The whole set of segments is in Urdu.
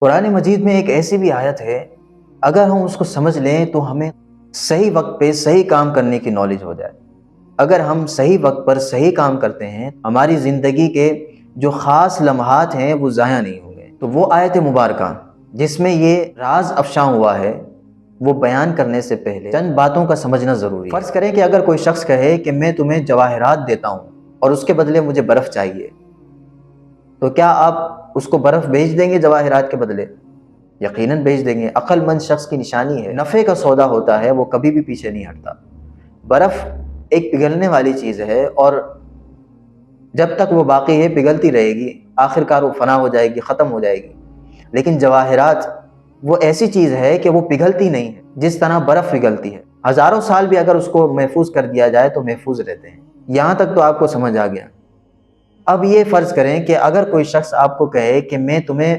قرآن مجید میں ایک ایسی بھی آیت ہے، اگر ہم اس کو سمجھ لیں تو ہمیں صحیح وقت پہ صحیح کام کرنے کی نالج ہو جائے۔ اگر ہم صحیح وقت پر صحیح کام کرتے ہیں، ہماری زندگی کے جو خاص لمحات ہیں وہ ضائع نہیں ہوں گے۔ تو وہ آیت مبارکہ جس میں یہ راز افشاں ہوا ہے، وہ بیان کرنے سے پہلے چند باتوں کا سمجھنا ضروری ہے۔ فرض کریں کہ اگر کوئی شخص کہے کہ میں تمہیں جواہرات دیتا ہوں اور اس کے بدلے مجھے برف چاہیے، تو کیا آپ اس کو برف بھیج دیں گے جواہرات کے بدلے؟ یقیناً بھیج دیں گے۔ عقل مند شخص کی نشانی ہے، نفع کا سودا ہوتا ہے وہ کبھی بھی پیچھے نہیں ہٹتا۔ برف ایک پگھلنے والی چیز ہے، اور جب تک وہ باقی ہے پگھلتی رہے گی، آخر کار وہ فنا ہو جائے گی، ختم ہو جائے گی۔ لیکن جواہرات وہ ایسی چیز ہے کہ وہ پگھلتی نہیں ہے جس طرح برف پگھلتی ہے۔ ہزاروں سال بھی اگر اس کو محفوظ کر دیا جائے تو محفوظ رہتے ہیں۔ یہاں تک تو آپ کو سمجھ آ گیا۔ اب یہ فرض کریں کہ اگر کوئی شخص آپ کو کہے کہ میں تمہیں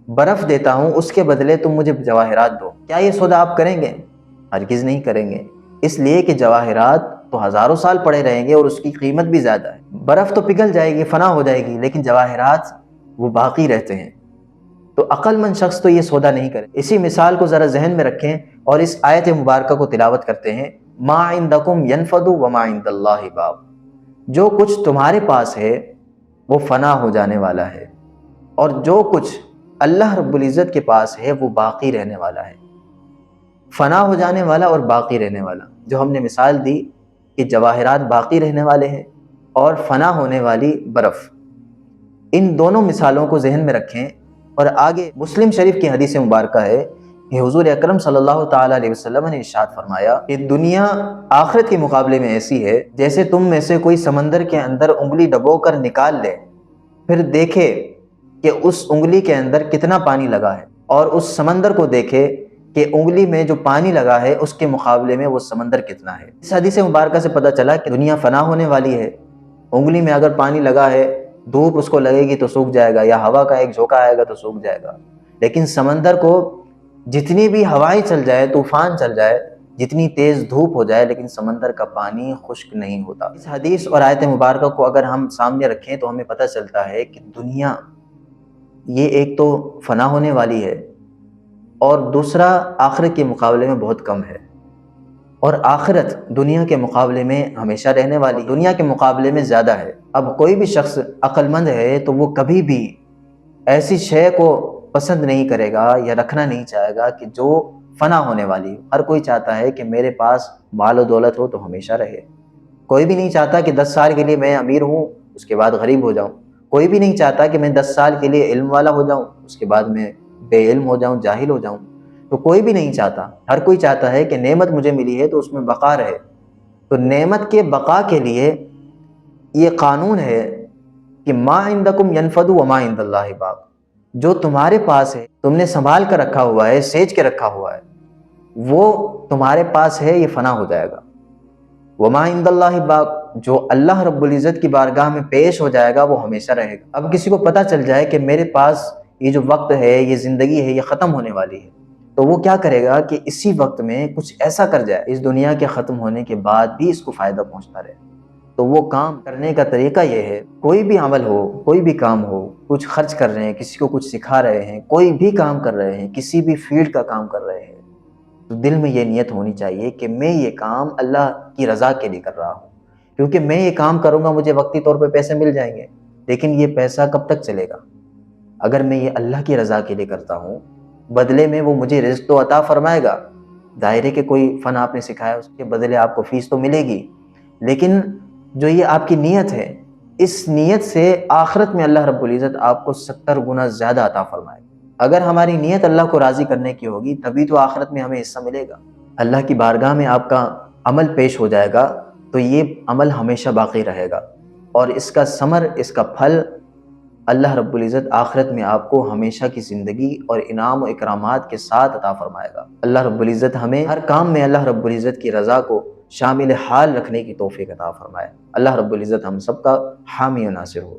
برف دیتا ہوں، اس کے بدلے تم مجھے جواہرات دو، کیا یہ سودا آپ کریں گے؟ ہرگز نہیں کریں گے، اس لیے کہ جواہرات تو ہزاروں سال پڑے رہیں گے اور اس کی قیمت بھی زیادہ ہے۔ برف تو پگھل جائے گی، فنا ہو جائے گی، لیکن جواہرات وہ باقی رہتے ہیں۔ تو عقل مند شخص تو یہ سودا نہیں کرے۔ اسی مثال کو ذرا ذہن میں رکھیں اور اس آیت مبارکہ کو تلاوت کرتے ہیں۔ ما عندکم ینفد وما عند اللہ باق، جو کچھ تمہارے پاس ہے وہ فنا ہو جانے والا ہے، اور جو کچھ اللہ رب العزت کے پاس ہے وہ باقی رہنے والا ہے۔ فنا ہو جانے والا اور باقی رہنے والا، جو ہم نے مثال دی کہ جواہرات باقی رہنے والے ہیں اور فنا ہونے والی برف، ان دونوں مثالوں کو ذہن میں رکھیں۔ اور آگے مسلم شریف کی حدیث مبارکہ ہے کہ حضور اکرم صلی اللہ تعالیٰ علیہ وسلم نے ارشاد فرمایا کہ دنیا آخرت کے مقابلے میں ایسی ہے جیسے تم میں سے کوئی سمندر کے اندر انگلی ڈبو کر نکال لے، پھر دیکھے کہ اس انگلی کے اندر کتنا پانی لگا ہے، اور اس سمندر کو دیکھے کہ انگلی میں جو پانی لگا ہے اس کے مقابلے میں وہ سمندر کتنا ہے۔ اس حدیث مبارکہ سے پتہ چلا کہ دنیا فنا ہونے والی ہے۔ انگلی میں اگر پانی لگا ہے، دھوپ اس کو لگے گی تو سوکھ جائے گا، یا ہوا کا ایک جھونکا آئے گا تو سوکھ جائے گا۔ لیکن سمندر کو جتنی بھی ہوائیں چل جائے، طوفان چل جائے، جتنی تیز دھوپ ہو جائے، لیکن سمندر کا پانی خشک نہیں ہوتا۔ اس حدیث اور آیت مبارکہ کو اگر ہم سامنے رکھیں تو ہمیں پتہ چلتا ہے کہ دنیا یہ ایک تو فنا ہونے والی ہے، اور دوسرا آخرت کے مقابلے میں بہت کم ہے، اور آخرت دنیا کے مقابلے میں ہمیشہ رہنے والی، دنیا کے مقابلے میں زیادہ ہے۔ اب کوئی بھی شخص عقل مند ہے تو وہ کبھی بھی ایسی شے کو پسند نہیں کرے گا یا رکھنا نہیں چاہے گا کہ جو فنا ہونے والی ہو۔ ہر کوئی چاہتا ہے کہ میرے پاس مال و دولت ہو تو ہمیشہ رہے۔ کوئی بھی نہیں چاہتا کہ 10 سال کے لیے میں امیر ہوں اس کے بعد غریب ہو جاؤں۔ کوئی بھی نہیں چاہتا کہ میں 10 سال کے لیے علم والا ہو جاؤں اس کے بعد میں بے علم ہو جاؤں، جاہل ہو جاؤں۔ تو کوئی بھی نہیں چاہتا، ہر کوئی چاہتا ہے کہ نعمت مجھے ملی ہے تو اس میں بقا رہے۔ تو نعمت کے بقا کے لیے یہ قانون ہے کہ ما عندکم ینفد وما عند اللہ باق، جو تمہارے پاس ہے، تم نے سنبھال کر رکھا ہوا ہے، سیج کے رکھا ہوا ہے، وہ تمہارے پاس ہے، یہ فنا ہو جائے گا۔ وما عند اللہ باق، جو اللہ رب العزت کی بارگاہ میں پیش ہو جائے گا وہ ہمیشہ رہے گا۔ اب کسی کو پتہ چل جائے کہ میرے پاس یہ جو وقت ہے، یہ زندگی ہے، یہ ختم ہونے والی ہے، تو وہ کیا کرے گا کہ اسی وقت میں کچھ ایسا کر جائے اس دنیا کے ختم ہونے کے بعد بھی اس کو فائدہ پہنچتا رہے۔ تو وہ کام کرنے کا طریقہ یہ ہے، کوئی بھی عمل ہو، کوئی بھی کام ہو، کچھ خرچ کر رہے ہیں، کسی کو کچھ سکھا رہے ہیں، کوئی بھی کام کر رہے ہیں، کسی بھی فیلڈ کا کام کر رہے ہیں، تو دل میں یہ نیت ہونی چاہیے کہ میں یہ کام اللہ کی رضا کے لیے کر رہا ہوں، کیونکہ میں یہ کام کروں گا مجھے وقتی طور پہ پیسے مل جائیں گے، لیکن یہ پیسہ کب تک چلے گا؟ اگر میں یہ اللہ کی رضا کے لیے کرتا ہوں، بدلے میں وہ مجھے رزق تو عطا فرمائے گا۔ ظاہر ہے کہ کوئی فن آپ نے سکھایا، اس کے بدلے آپ کو فیس تو ملے گی، لیکن جو یہ آپ کی نیت ہے، اس نیت سے آخرت میں اللہ رب العزت آپ کو 70 گنا زیادہ عطا فرمائے گا۔ اگر ہماری نیت اللہ کو راضی کرنے کی ہوگی تبھی تو آخرت میں ہمیں حصہ ملے گا۔ اللہ کی بارگاہ میں آپ کا عمل پیش ہو جائے گا تو یہ عمل ہمیشہ باقی رہے گا، اور اس کا ثمر، اس کا پھل اللہ رب العزت آخرت میں آپ کو ہمیشہ کی زندگی اور انعام و اکرامات کے ساتھ عطا فرمائے گا۔ اللہ رب العزت ہمیں ہر کام میں اللہ رب العزت کی رضا کو شامل حال رکھنے کی توفیق عطا فرمائے۔ اللہ رب العزت ہم سب کا حامی و ناصر ہو۔